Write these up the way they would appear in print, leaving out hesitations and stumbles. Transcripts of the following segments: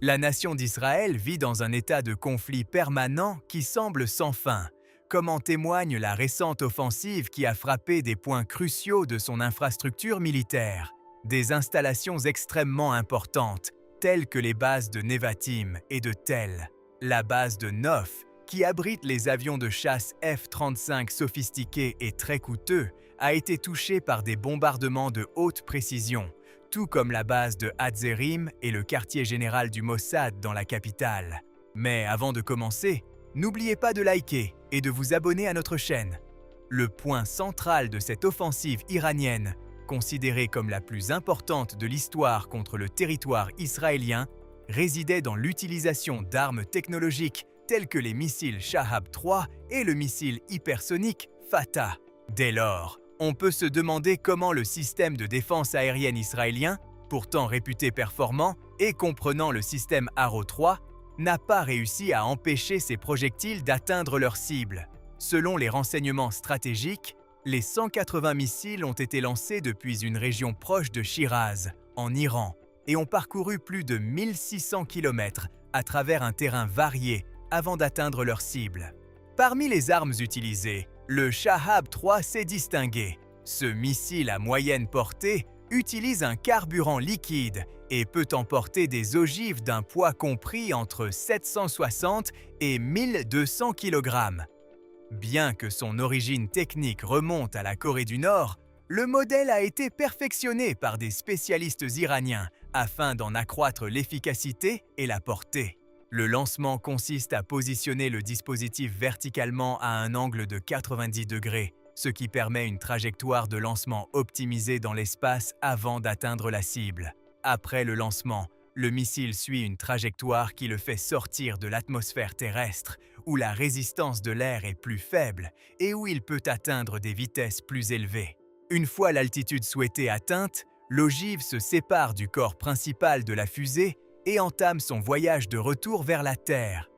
La nation d'Israël vit dans un état de conflit permanent qui semble sans fin, comme en témoigne la récente offensive qui a frappé des points cruciaux de son infrastructure militaire. Des installations extrêmement importantes, telles que les bases de Nevatim et de Tel, la base de Nof, qui abrite les avions de chasse F-35 sophistiqués et très coûteux, a été touchée par des bombardements de haute précision, tout comme la base de Hatzerim et le quartier général du Mossad dans la capitale. Mais avant de commencer, n'oubliez pas de liker et de vous abonner à notre chaîne. Le point central de cette offensive iranienne, considérée comme la plus importante de l'histoire contre le territoire israélien, résidait dans l'utilisation d'armes technologiques tels que les missiles Shahab-3 et le missile hypersonique Fatah. Dès lors, on peut se demander comment le système de défense aérienne israélien, pourtant réputé performant et comprenant le système Arrow 3, n'a pas réussi à empêcher ces projectiles d'atteindre leur cible. Selon les renseignements stratégiques, les 180 missiles ont été lancés depuis une région proche de Shiraz, en Iran, et ont parcouru plus de 1600 km à travers un terrain varié avant d'atteindre leur cible. Parmi les armes utilisées, le Shahab-3 s'est distingué. Ce missile à moyenne portée utilise un carburant liquide et peut emporter des ogives d'un poids compris entre 760 et 1200 kg. Bien que son origine technique remonte à la Corée du Nord, le modèle a été perfectionné par des spécialistes iraniens afin d'en accroître l'efficacité et la portée. Le lancement consiste à positionner le dispositif verticalement à un angle de 90 degrés, ce qui permet une trajectoire de lancement optimisée dans l'espace avant d'atteindre la cible. Après le lancement, le missile suit une trajectoire qui le fait sortir de l'atmosphère terrestre, où la résistance de l'air est plus faible et où il peut atteindre des vitesses plus élevées. Une fois l'altitude souhaitée atteinte, l'ogive se sépare du corps principal de la fusée et entame son voyage de retour vers la Terre.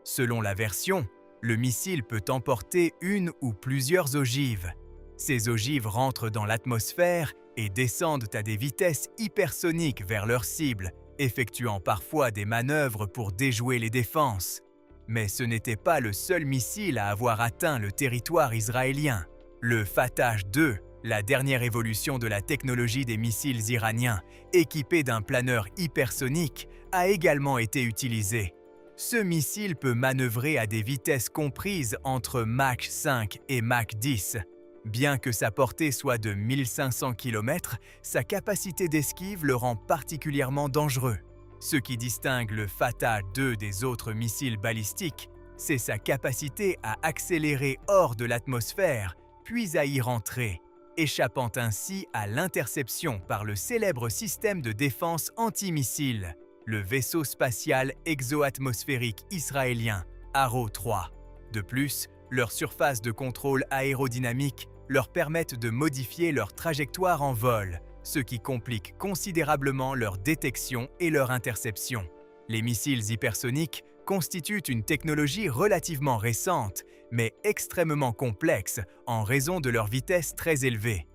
Selon la version, le missile peut emporter une ou plusieurs ogives. Ces ogives rentrent dans l'atmosphère et descendent à des vitesses hypersoniques vers leur cible, effectuant parfois des manœuvres pour déjouer les défenses. Mais ce n'était pas le seul missile à avoir atteint le territoire israélien. Le Fatah 2, la dernière évolution de la technologie des missiles iraniens, équipé d'un planeur hypersonique, a également été utilisé. Ce missile peut manœuvrer à des vitesses comprises entre Mach 5 et Mach 10. Bien que sa portée soit de 1500 km, sa capacité d'esquive le rend particulièrement dangereux. Ce qui distingue le Fatah 2 des autres missiles balistiques, c'est sa capacité à accélérer hors de l'atmosphère, puis à y rentrer, échappant ainsi à l'interception par le célèbre système de défense antimissile, le vaisseau spatial exo-atmosphérique israélien Arrow 3. De plus, leur surface de contrôle aérodynamique leur permettent de modifier leur trajectoire en vol, ce qui complique considérablement leur détection et leur interception. Les missiles hypersoniques constituent une technologie relativement récente, mais extrêmement complexe en raison de leur vitesse très élevée.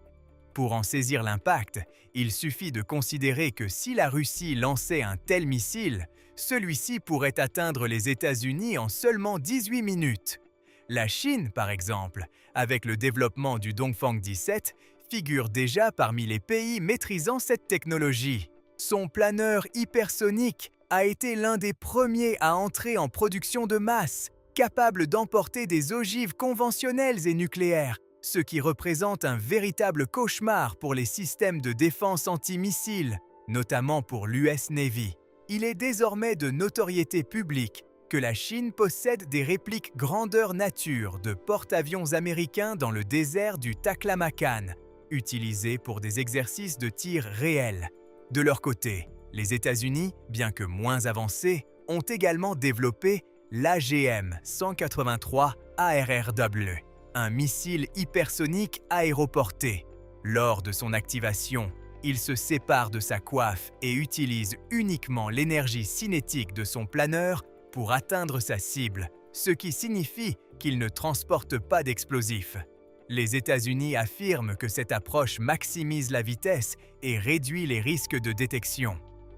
Pour en saisir l'impact, il suffit de considérer que si la Russie lançait un tel missile, celui-ci pourrait atteindre les États-Unis en seulement 18 minutes. La Chine, par exemple, avec le développement du Dongfang 17, figure déjà parmi les pays maîtrisant cette technologie. Son planeur hypersonique a été l'un des premiers à entrer en production de masse, capable d'emporter des ogives conventionnelles et nucléaires, ce qui représente un véritable cauchemar pour les systèmes de défense antimissiles, notamment pour l'US Navy. Il est désormais de notoriété publique que la Chine possède des répliques grandeur nature de porte-avions américains dans le désert du Taklamakan, utilisés pour des exercices de tir réels. De leur côté, les États-Unis, bien que moins avancés, ont également développé l'AGM-183 ARRW, un missile hypersonique aéroporté. Lors de son activation, il se sépare de sa coiffe et utilise uniquement l'énergie cinétique de son planeur pour atteindre sa cible, ce qui signifie qu'il ne transporte pas d'explosifs. Les États-Unis affirment que cette approche maximise la vitesse et réduit les risques de détection.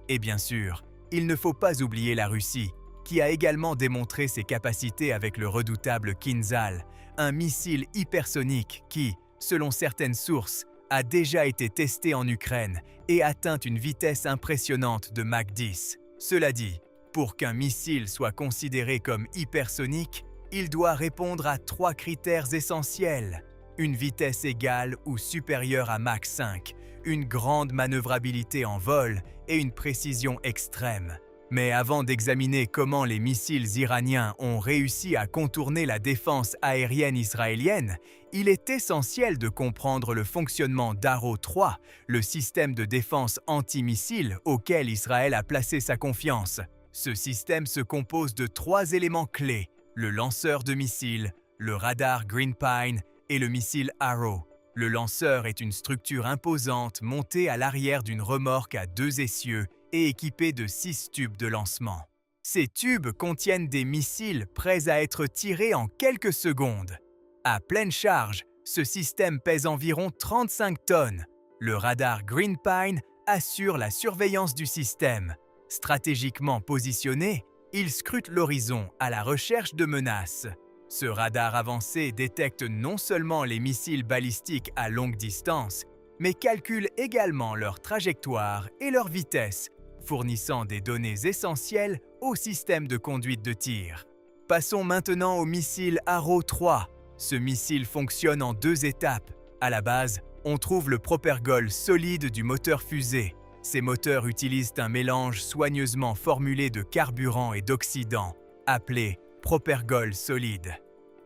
Et bien sûr, il ne faut pas oublier la Russie, qui a également démontré ses capacités avec le redoutable Kinzhal, un missile hypersonique qui, selon certaines sources, a déjà été testé en Ukraine et atteint une vitesse impressionnante de Mach 10. Cela dit, pour qu'un missile soit considéré comme hypersonique, il doit répondre à 3 critères essentiels: une vitesse égale ou supérieure à Mach 5, une grande manœuvrabilité en vol et une précision extrême. Mais avant d'examiner comment les missiles iraniens ont réussi à contourner la défense aérienne israélienne, il est essentiel de comprendre le fonctionnement d'Arrow 3, le système de défense antimissile auquel Israël a placé sa confiance. Ce système se compose de 3 éléments clés: le lanceur de missiles, le radar Green Pine et le missile Arrow. Le lanceur est une structure imposante montée à l'arrière d'une remorque à 2 essieux et équipée de 6 tubes de lancement. Ces tubes contiennent des missiles prêts à être tirés en quelques secondes. À pleine charge, ce système pèse environ 35 tonnes. Le radar Green Pine assure la surveillance du système. Stratégiquement positionné, il scrute l'horizon à la recherche de menaces. Ce radar avancé détecte non seulement les missiles balistiques à longue distance, mais calcule également leur trajectoire et leur vitesse, fournissant des données essentielles au système de conduite de tir. Passons maintenant au missile Arrow 3. Ce missile fonctionne en 2 étapes. À la base, on trouve le propergol solide du moteur fusée. Ces moteurs utilisent un mélange soigneusement formulé de carburant et d'oxydant, appelé propergol solide.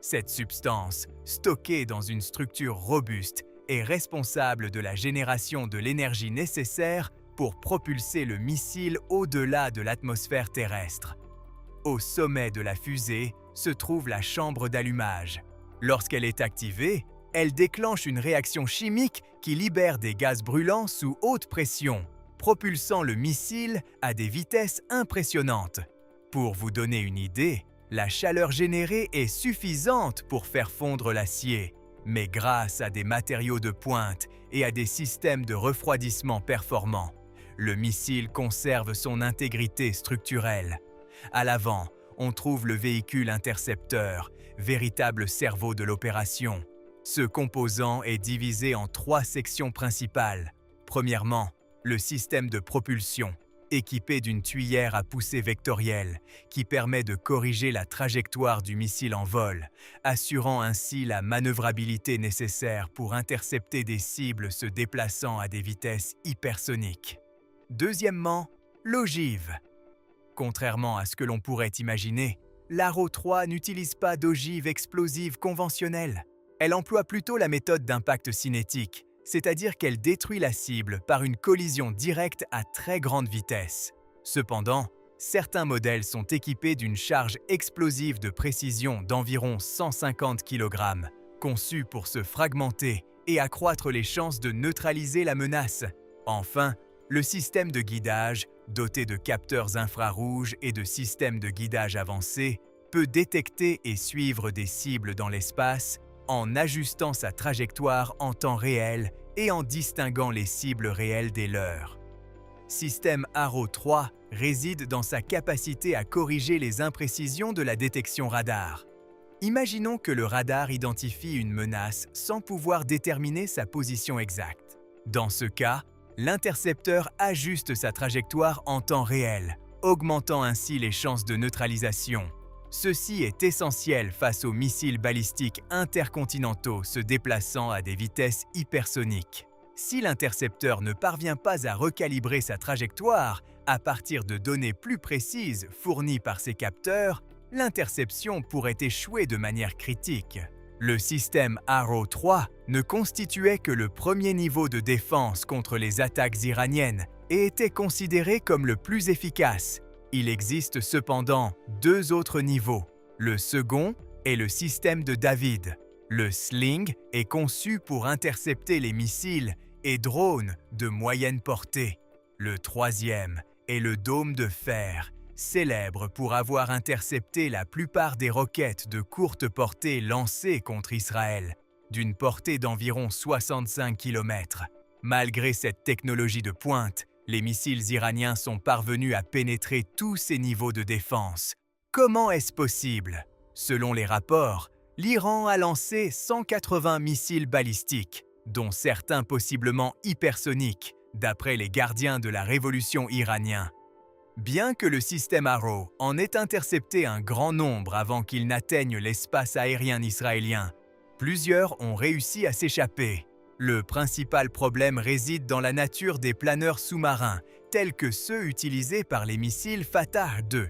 Cette substance, stockée dans une structure robuste, est responsable de la génération de l'énergie nécessaire pour propulser le missile au-delà de l'atmosphère terrestre. Au sommet de la fusée se trouve la chambre d'allumage. Lorsqu'elle est activée, elle déclenche une réaction chimique qui libère des gaz brûlants sous haute pression, propulsant le missile à des vitesses impressionnantes. Pour vous donner une idée, la chaleur générée est suffisante pour faire fondre l'acier, mais grâce à des matériaux de pointe et à des systèmes de refroidissement performants, le missile conserve son intégrité structurelle. À l'avant, on trouve le véhicule intercepteur, véritable cerveau de l'opération. Ce composant est divisé en 3 sections principales. Premièrement, le système de propulsion, équipé d'une tuyère à poussée vectorielle qui permet de corriger la trajectoire du missile en vol, assurant ainsi la manœuvrabilité nécessaire pour intercepter des cibles se déplaçant à des vitesses hypersoniques. Deuxièmement, l'ogive. Contrairement à ce que l'on pourrait imaginer, l'Arrow 3 n'utilise pas d'ogive explosive conventionnelle. Elle emploie plutôt la méthode d'impact cinétique, c'est-à-dire qu'elle détruit la cible par une collision directe à très grande vitesse. Cependant, certains modèles sont équipés d'une charge explosive de précision d'environ 150 kg, conçue pour se fragmenter et accroître les chances de neutraliser la menace. Enfin, le système de guidage, doté de capteurs infrarouges et de systèmes de guidage avancés, peut détecter et suivre des cibles dans l'espace, en ajustant sa trajectoire en temps réel et en distinguant les cibles réelles des leurs. Système Arrow 3 réside dans sa capacité à corriger les imprécisions de la détection radar. Imaginons que le radar identifie une menace sans pouvoir déterminer sa position exacte. Dans ce cas, l'intercepteur ajuste sa trajectoire en temps réel, augmentant ainsi les chances de neutralisation. Ceci est essentiel face aux missiles balistiques intercontinentaux se déplaçant à des vitesses hypersoniques. Si l'intercepteur ne parvient pas à recalibrer sa trajectoire à partir de données plus précises fournies par ses capteurs, l'interception pourrait échouer de manière critique. Le système Arrow 3 ne constituait que le premier niveau de défense contre les attaques iraniennes et était considéré comme le plus efficace. Il existe cependant 2 autres niveaux. Le second est le système de David. Le Sling est conçu pour intercepter les missiles et drones de moyenne portée. Le troisième est le dôme de fer, célèbre pour avoir intercepté la plupart des roquettes de courte portée lancées contre Israël, d'une portée d'environ 65 km. Malgré cette technologie de pointe, Les missiles iraniens sont parvenus à pénétrer tous ces niveaux de défense. Comment est-ce possible? Selon les rapports, l'Iran a lancé 180 missiles balistiques, dont certains possiblement hypersoniques, d'après les gardiens de la révolution iranien. Bien que le système Arrow en ait intercepté un grand nombre avant qu'il n'atteigne l'espace aérien israélien, plusieurs ont réussi à s'échapper. Le principal problème réside dans la nature des planeurs sous-marins, tels que ceux utilisés par les missiles Fatah 2.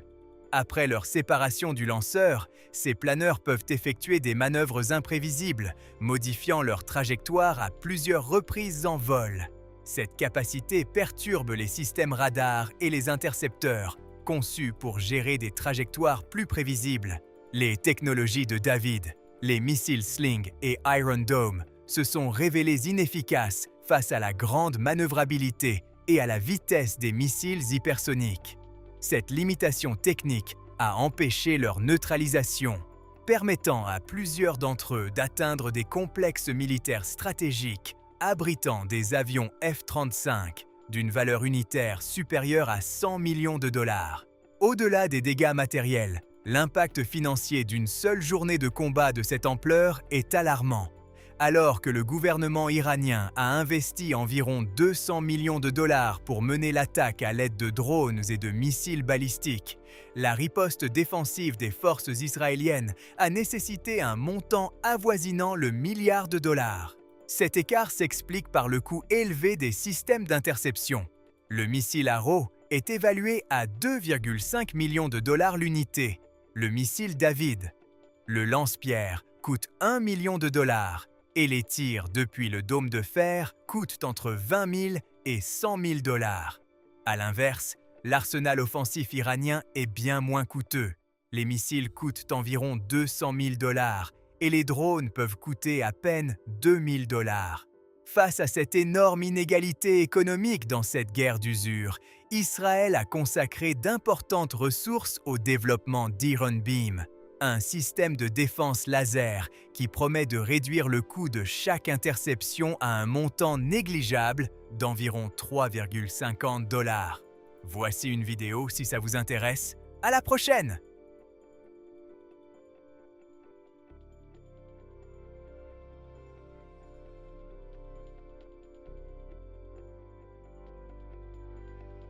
Après leur séparation du lanceur, ces planeurs peuvent effectuer des manœuvres imprévisibles, modifiant leur trajectoire à plusieurs reprises en vol. Cette capacité perturbe les systèmes radars et les intercepteurs, conçus pour gérer des trajectoires plus prévisibles. Les technologies de David, les missiles Sling et Iron Dome, se sont révélées inefficaces face à la grande manœuvrabilité et à la vitesse des missiles hypersoniques. Cette limitation technique a empêché leur neutralisation, permettant à plusieurs d'entre eux d'atteindre des complexes militaires stratégiques abritant des avions F-35 d'une valeur unitaire supérieure à 100 millions de dollars. Au-delà des dégâts matériels, l'impact financier d'une seule journée de combat de cette ampleur est alarmant. Alors que le gouvernement iranien a investi environ 200 millions de dollars pour mener l'attaque à l'aide de drones et de missiles balistiques, la riposte défensive des forces israéliennes a nécessité un montant avoisinant le milliard de dollars. Cet écart s'explique par le coût élevé des systèmes d'interception. Le missile Arrow est évalué à 2,5 millions de dollars l'unité. Le missile David, le lance-pierre, coûte 1 million de dollars et les tirs depuis le dôme de fer coûtent entre 20 000 et 100 000 dollars. À l'inverse, l'arsenal offensif iranien est bien moins coûteux. Les missiles coûtent environ 200 000 dollars et les drones peuvent coûter à peine 2 000 dollars. Face à cette énorme inégalité économique dans cette guerre d'usure, Israël a consacré d'importantes ressources au développement d'Iron Beam, un système de défense laser qui promet de réduire le coût de chaque interception à un montant négligeable d'environ 3,50 dollars. Voici une vidéo si ça vous intéresse. À la prochaine!